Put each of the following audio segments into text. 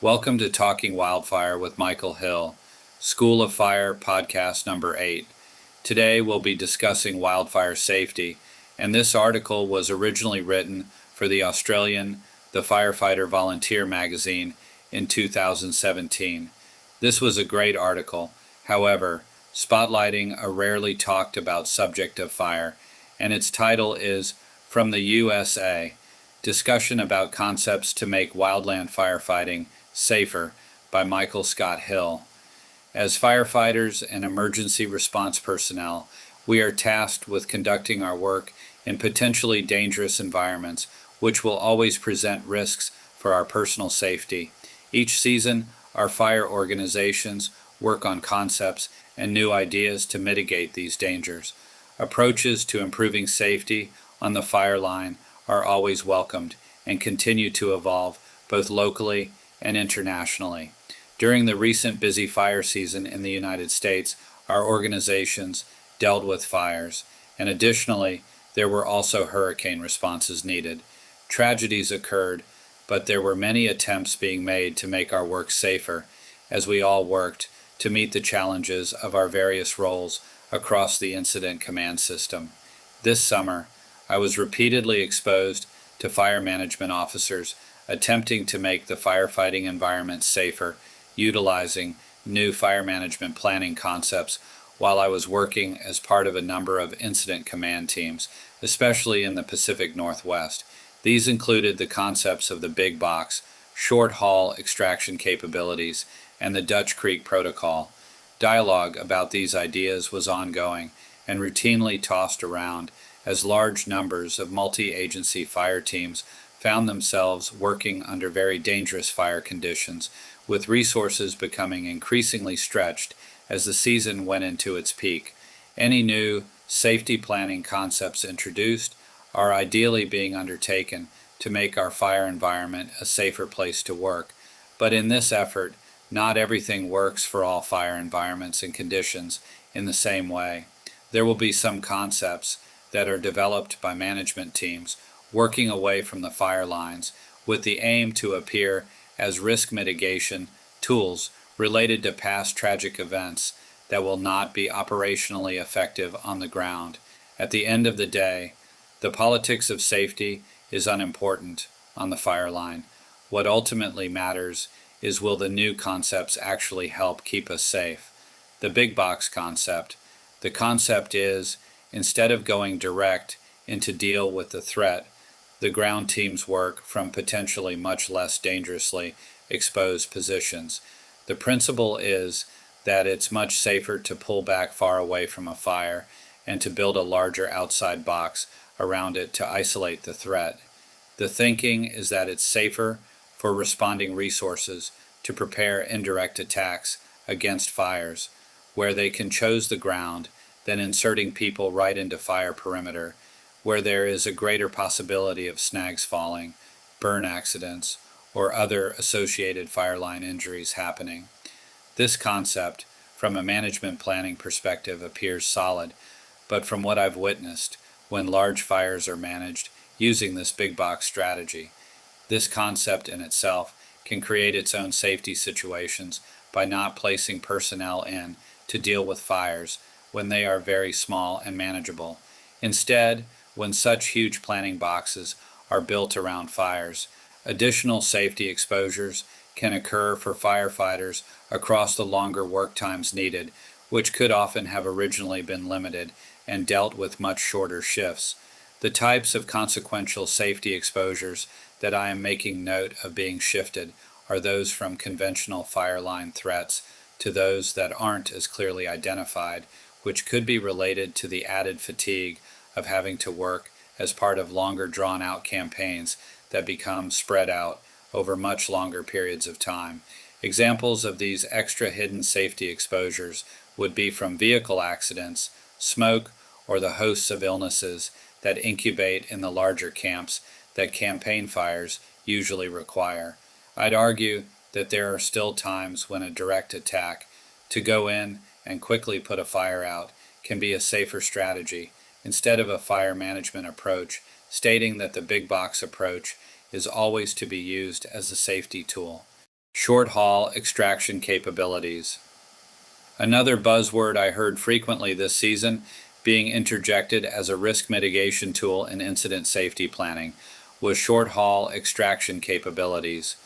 Welcome to Talking Wildfire with Michael Hill, School of Fire podcast number 8. Today we'll be discussing wildfire safety, and this article was originally written for the Australian The Firefighter Volunteer magazine in 2017. This was a great article, however, spotlighting a rarely talked about subject of fire, and its title is From the USA, Discussion about Concepts to Make Wildland Firefighting Safer by Michael Scott Hill. As firefighters and emergency response personnel, we are tasked with conducting our work in potentially dangerous environments, which will always present risks for our personal safety. Each season, our fire organizations work on concepts and new ideas to mitigate these dangers. Approaches to improving safety on the fire line are always welcomed and continue to evolve both locally and internationally. During the recent busy fire season in the United States, our organizations dealt with fires, and additionally, there were also hurricane responses needed. Tragedies occurred, but there were many attempts being made to make our work safer as we all worked to meet the challenges of our various roles across the incident command system. This summer, I was repeatedly exposed to fire management officers attempting to make the firefighting environment safer, utilizing new fire management planning concepts while I was working as part of a number of incident command teams, especially in the Pacific Northwest. These included the concepts of the big box, short-haul extraction capabilities, and the Dutch Creek Protocol. Dialogue about these ideas was ongoing and routinely tossed around as large numbers of multi-agency fire teams found themselves working under very dangerous fire conditions, with resources becoming increasingly stretched as the season went into its peak. Any new safety planning concepts introduced are ideally being undertaken to make our fire environment a safer place to work. But in this effort, not everything works for all fire environments and conditions in the same way. There will be some concepts that are developed by management teams working away from the fire lines with the aim to appear as risk mitigation tools related to past tragic events that will not be operationally effective on the ground. At the end of the day, the politics of safety is unimportant on the fire line. What ultimately matters is, will the new concepts actually help keep us safe? The big box concept. The concept is, instead of going direct into deal with the threat, the ground teams work from potentially much less dangerously exposed positions. The principle is that it's much safer to pull back far away from a fire and to build a larger outside box around it to isolate the threat. The thinking is that it's safer for responding resources to prepare indirect attacks against fires, where they can choose the ground, than inserting people right into fire perimeter, where there is a greater possibility of snags falling, burn accidents, or other associated fire line injuries happening. This concept, from a management planning perspective, appears solid, but from what I've witnessed, when large fires are managed using this big box strategy, this concept in itself can create its own safety situations by not placing personnel in to deal with fires when they are very small and manageable. Instead, when such huge planning boxes are built around fires, additional safety exposures can occur for firefighters across the longer work times needed, which could often have originally been limited and dealt with much shorter shifts. The types of consequential safety exposures that I am making note of being shifted are those from conventional fire line threats to those that aren't as clearly identified, which could be related to the added fatigue of having to work as part of longer drawn-out campaigns that become spread out over much longer periods of time. Examples of these extra hidden safety exposures would be from vehicle accidents, smoke, or the hosts of illnesses that incubate in the larger camps that campaign fires usually require. I'd argue that there are still times when a direct attack, to go in and quickly put a fire out, can be a safer strategy instead of a fire management approach, stating that the big box approach is always to be used as a safety tool. Short-haul extraction capabilities. Another buzzword I heard frequently this season being interjected as a risk mitigation tool in incident safety planning was short-haul extraction capabilities.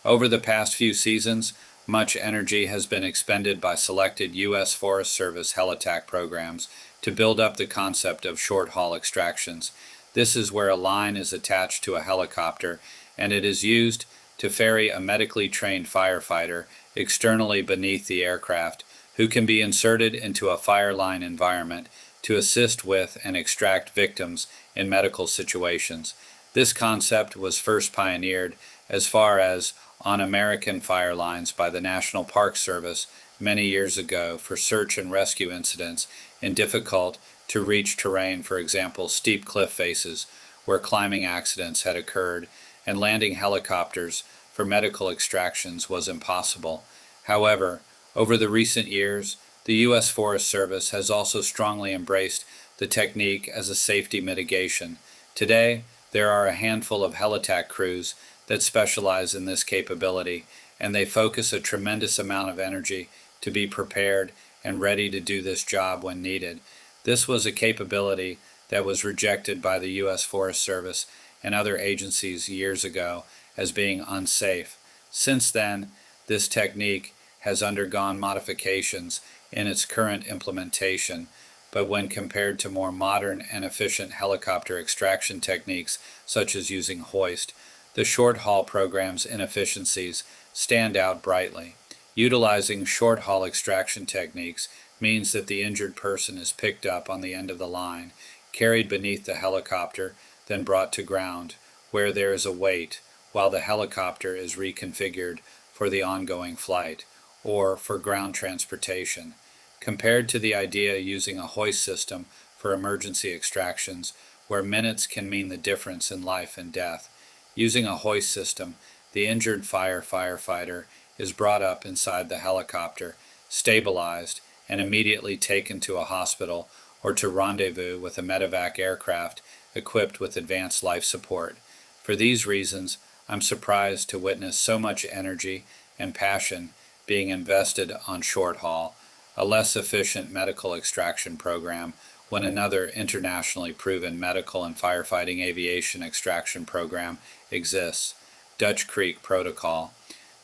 Over the past few seasons, much energy has been expended by selected U.S. Forest Service helitack programs to build up the concept of short-haul extractions. This is where a line is attached to a helicopter and it is used to ferry a medically trained firefighter externally beneath the aircraft, who can be inserted into a Fireline environment to assist with and extract victims in medical situations. This concept was first pioneered as far as on American Firelines by the National Park Service many years ago for search and rescue incidents in difficult to reach terrain, for example, steep cliff faces where climbing accidents had occurred, and landing helicopters for medical extractions was impossible. However, over the recent years, the U.S. Forest Service has also strongly embraced the technique as a safety mitigation. Today, there are a handful of helitack crews that specialize in this capability, and they focus a tremendous amount of energy to be prepared and ready to do this job when needed. This was a capability that was rejected by the U.S. Forest Service and other agencies years ago as being unsafe. Since then, this technique has undergone modifications in its current implementation, but when compared to more modern and efficient helicopter extraction techniques such as using hoist, the short-haul program's inefficiencies stand out brightly. Utilizing short-haul extraction techniques means that the injured person is picked up on the end of the line, carried beneath the helicopter, then brought to ground, where there is a wait while the helicopter is reconfigured for the ongoing flight or for ground transportation. Compared to the idea using a hoist system for emergency extractions, where minutes can mean the difference in life and death, using a hoist system, the injured firefighter is brought up inside the helicopter, stabilized, and immediately taken to a hospital or to rendezvous with a medevac aircraft equipped with advanced life support. For these reasons, I'm surprised to witness so much energy and passion being invested on short haul, a less efficient medical extraction program, when another internationally proven medical and firefighting aviation extraction program exists, Dutch Creek Protocol.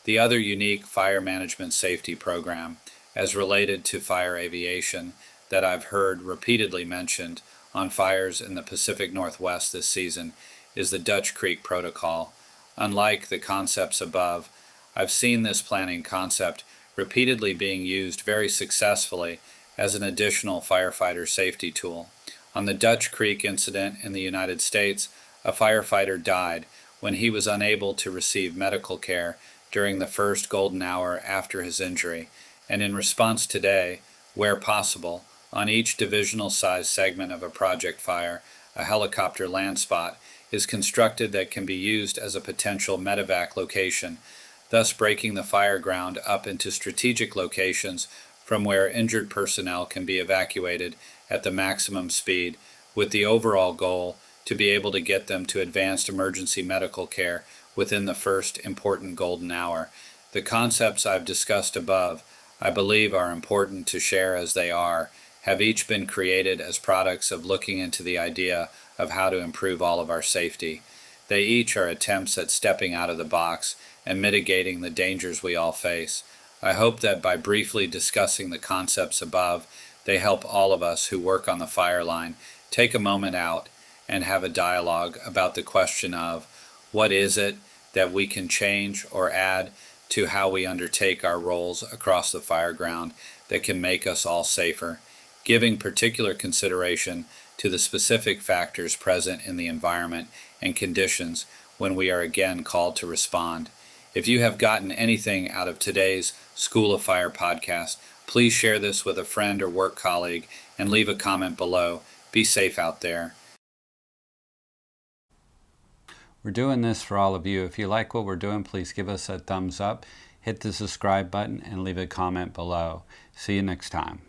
The other unique fire management safety program, as related to fire aviation, that I've heard repeatedly mentioned on fires in the Pacific Northwest this season is the Dutch Creek Protocol. Unlike the concepts above, I've seen this planning concept repeatedly being used very successfully as an additional firefighter safety tool. On the Dutch Creek incident in the United States, a firefighter died when he was unable to receive medical care during the first golden hour after his injury, and in response today, where possible, on each divisional-sized segment of a project fire, a helicopter land spot is constructed that can be used as a potential medevac location, thus breaking the fire ground up into strategic locations from where injured personnel can be evacuated at the maximum speed, with the overall goal to be able to get them to advanced emergency medical care within the first important golden hour. The concepts I've discussed above, I believe, are important to share as they have each been created as products of looking into the idea of how to improve all of our safety. They each are attempts at stepping out of the box and mitigating the dangers we all face. I hope that by briefly discussing the concepts above, they help all of us who work on the Fireline take a moment out and have a dialogue about the question of what is it that we can change or add to how we undertake our roles across the fireground that can make us all safer, giving particular consideration to the specific factors present in the environment and conditions when we are again called to respond. If you have gotten anything out of today's School of Fire podcast, please share this with a friend or work colleague and leave a comment below. Be safe out there. We're doing this for all of you. If you like what we're doing, please give us a thumbs up, hit the subscribe button, and leave a comment below. See you next time.